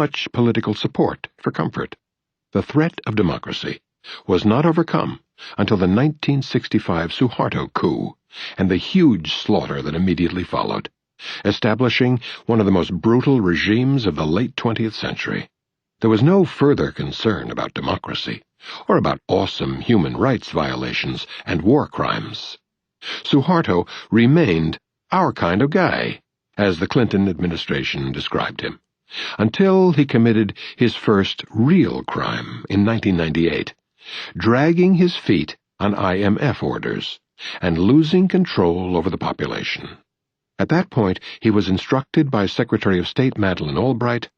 much political support for comfort. The threat of democracy was not overcome until the 1965 Suharto coup and the huge slaughter that immediately followed, establishing one of the most brutal regimes of the late 20th century. There was no further concern about democracy or about awesome human rights violations and war crimes. Suharto remained our kind of guy, as the Clinton administration described him, until he committed his first real crime in 1998, dragging his feet on IMF orders and losing control over the population. At that point, he was instructed by Secretary of State Madeleine Albright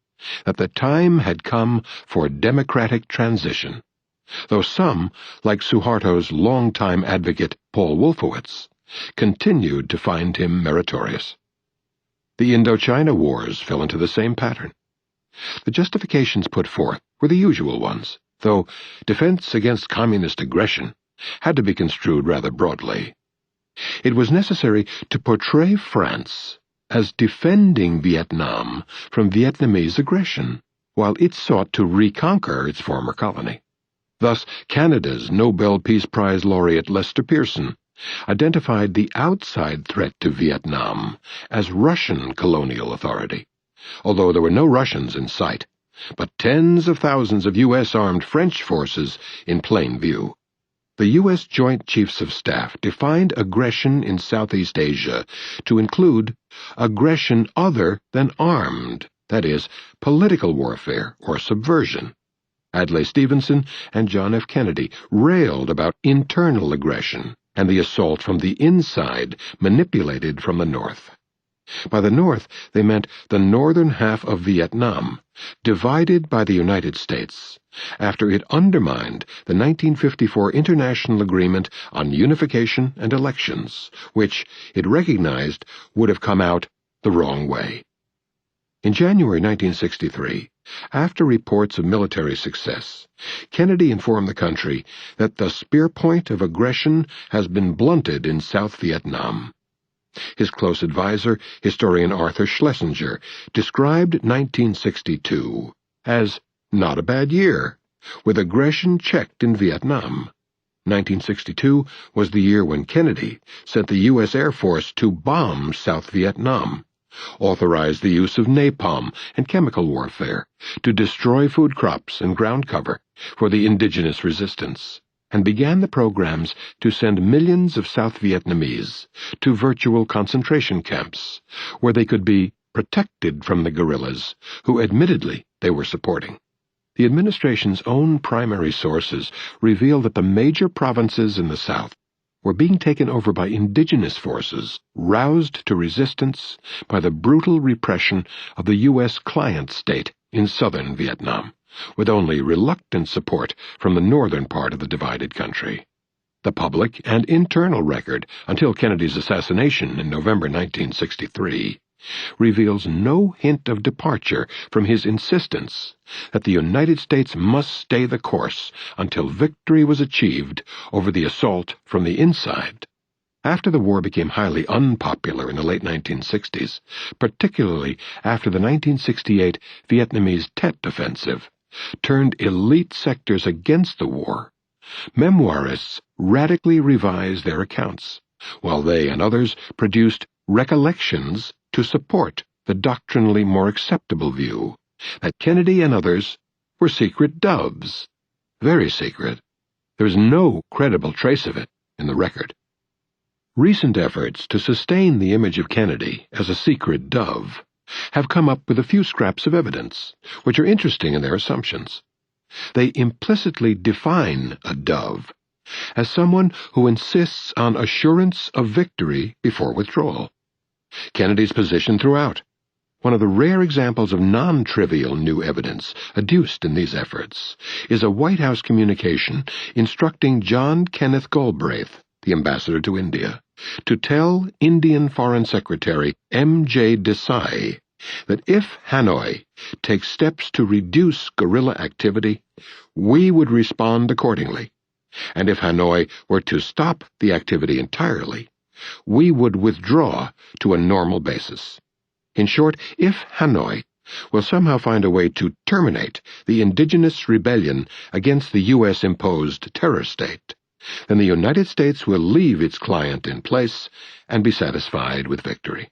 that the time had come for democratic transition, though some, like Suharto's longtime advocate Paul Wolfowitz, continued to find him meritorious. The Indochina Wars fell into the same pattern. The justifications put forth were the usual ones, though defense against communist aggression had to be construed rather broadly. It was necessary to portray France as defending Vietnam from Vietnamese aggression, while it sought to reconquer its former colony. Thus, Canada's Nobel Peace Prize laureate Lester Pearson identified the outside threat to Vietnam as Russian colonial authority, although there were no Russians in sight, but tens of thousands of U.S. armed French forces in plain view. The U.S. Joint Chiefs of Staff defined aggression in Southeast Asia to include aggression other than armed, that is, political warfare or subversion. Adlai Stevenson and John F. Kennedy railed about internal aggression and the assault from the inside manipulated from the north. By the north, they meant the northern half of Vietnam, divided by the United States, after it undermined the 1954 International Agreement on Unification and Elections, which it recognized would have come out the wrong way. In January 1963, after reports of military success, Kennedy informed the country that the spear point of aggression has been blunted in South Vietnam. His close advisor, historian Arthur Schlesinger, described 1962 as not a bad year, with aggression checked in Vietnam. 1962 was the year when Kennedy sent the U.S. Air Force to bomb South Vietnam, authorized the use of napalm and chemical warfare to destroy food crops and ground cover for the indigenous resistance, and began the programs to send millions of South Vietnamese to virtual concentration camps, where they could be protected from the guerrillas, who admittedly they were supporting. The administration's own primary sources reveal that the major provinces in the South were being taken over by indigenous forces, roused to resistance by the brutal repression of the U.S. client state in southern Vietnam, with only reluctant support from the northern part of the divided country. The public and internal record until Kennedy's assassination in November 1963 reveals no hint of departure from his insistence that the United States must stay the course until victory was achieved over the assault from the inside. After the war became highly unpopular in the late 1960s, particularly after the 1968 Vietnamese Tet Offensive turned elite sectors against the war, memoirists radically revised their accounts, while they and others produced recollections to support the doctrinally more acceptable view that Kennedy and others were secret doves. Very secret. There is no credible trace of it in the record. Recent efforts to sustain the image of Kennedy as a secret dove have come up with a few scraps of evidence, which are interesting in their assumptions. They implicitly define a dove as someone who insists on assurance of victory before withdrawal. Kennedy's position throughout, one of the rare examples of non-trivial new evidence adduced in these efforts, is a White House communication instructing John Kenneth Galbraith, the ambassador to India, to tell Indian Foreign Secretary M.J. Desai that if Hanoi takes steps to reduce guerrilla activity, we would respond accordingly, and if Hanoi were to stop the activity entirely, we would withdraw to a normal basis. In short, if Hanoi will somehow find a way to terminate the indigenous rebellion against the U.S.-imposed terror state, then the United States will leave its client in place and be satisfied with victory.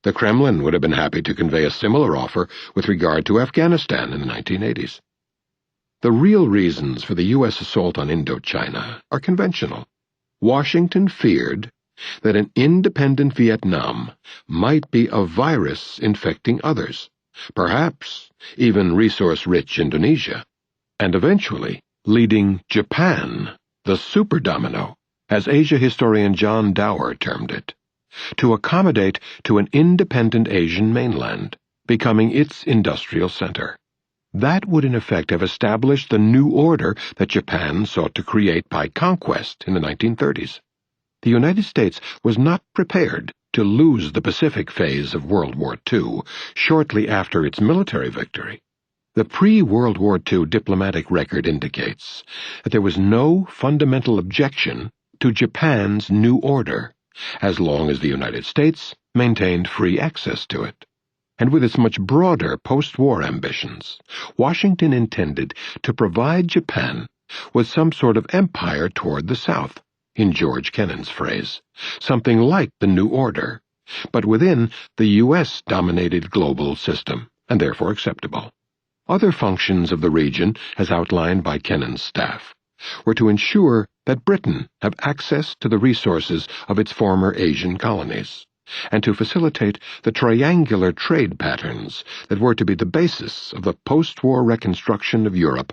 The Kremlin would have been happy to convey a similar offer with regard to Afghanistan in the 1980s. The real reasons for the U.S. assault on Indochina are conventional. Washington feared that an independent Vietnam might be a virus infecting others, perhaps even resource-rich Indonesia, and eventually leading Japan, the superdomino, as Asia historian John Dower termed it, to accommodate to an independent Asian mainland, becoming its industrial center. That would in effect have established the new order that Japan sought to create by conquest in the 1930s. The United States was not prepared to lose the Pacific phase of World War II shortly after its military victory. The pre-World War II diplomatic record indicates that there was no fundamental objection to Japan's new order, as long as the United States maintained free access to it. And with its much broader post-war ambitions, Washington intended to provide Japan with some sort of empire toward the south, in George Kennan's phrase, something like the New Order, but within the U.S.-dominated global system, and therefore acceptable. Other functions of the region, as outlined by Kennan's staff, were to ensure that Britain have access to the resources of its former Asian colonies, and to facilitate the triangular trade patterns that were to be the basis of the post-war reconstruction of Europe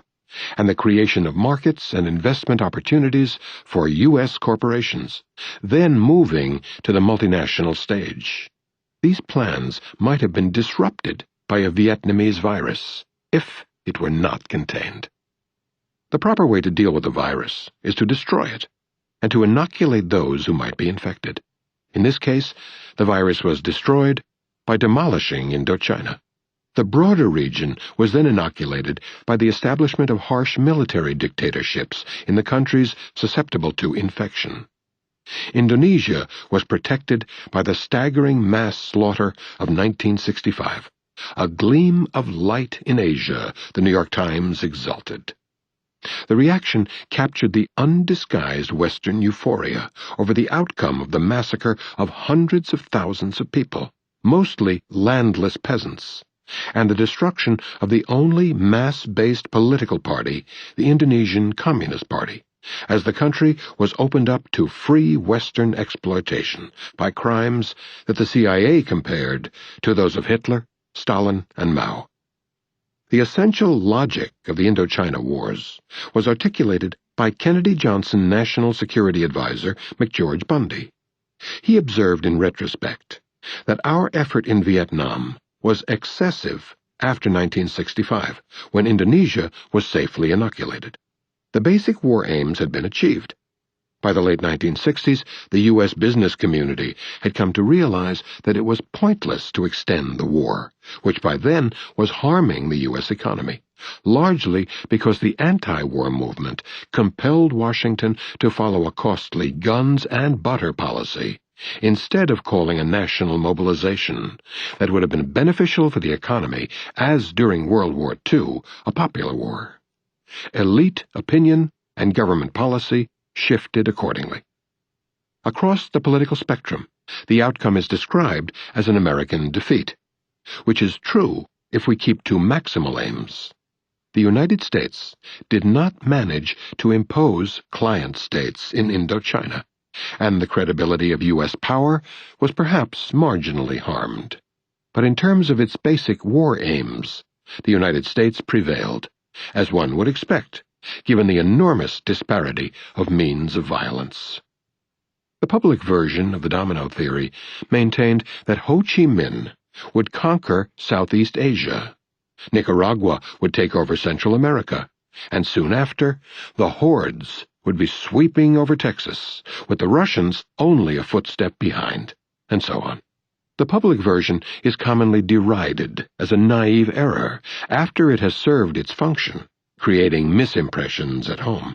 and the creation of markets and investment opportunities for U.S. corporations, then moving to the multinational stage. These plans might have been disrupted by a Vietnamese virus, if it were not contained. The proper way to deal with the virus is to destroy it, and to inoculate those who might be infected. In this case, the virus was destroyed by demolishing Indochina. The broader region was then inoculated by the establishment of harsh military dictatorships in the countries susceptible to infection. Indonesia was protected by the staggering mass slaughter of 1965. A gleam of light in Asia, the New York Times exulted. The reaction captured the undisguised Western euphoria over the outcome of the massacre of hundreds of thousands of people, mostly landless peasants, and the destruction of the only mass-based political party, the Indonesian Communist Party, as the country was opened up to free Western exploitation by crimes that the CIA compared to those of Hitler, Stalin, and Mao. The essential logic of the Indochina Wars was articulated by Kennedy Johnson National Security Advisor McGeorge Bundy. He observed in retrospect that our effort in Vietnam was excessive after 1965, when Indonesia was safely inoculated. The basic war aims had been achieved. By the late 1960s, the U.S. business community had come to realize that it was pointless to extend the war, which by then was harming the U.S. economy, largely because the anti-war movement compelled Washington to follow a costly guns and butter policy, instead of calling a national mobilization that would have been beneficial for the economy, as during World War II, a popular war. Elite opinion and government policy shifted accordingly. Across the political spectrum, the outcome is described as an American defeat, which is true if we keep to maximal aims. The United States did not manage to impose client states in Indochina, and the credibility of U.S. power was perhaps marginally harmed. But in terms of its basic war aims, the United States prevailed, as one would expect, given the enormous disparity of means of violence. The public version of the domino theory maintained that Ho Chi Minh would conquer Southeast Asia, Nicaragua would take over Central America, and soon after, the hordes would be sweeping over Texas, with the Russians only a footstep behind, and so on. The public version is commonly derided as a naive error after it has served its function, creating misimpressions at home.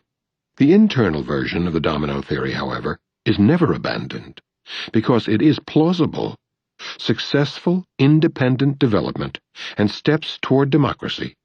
The internal version of the domino theory, however, is never abandoned, because it is plausible Successful, independent development and steps toward democracy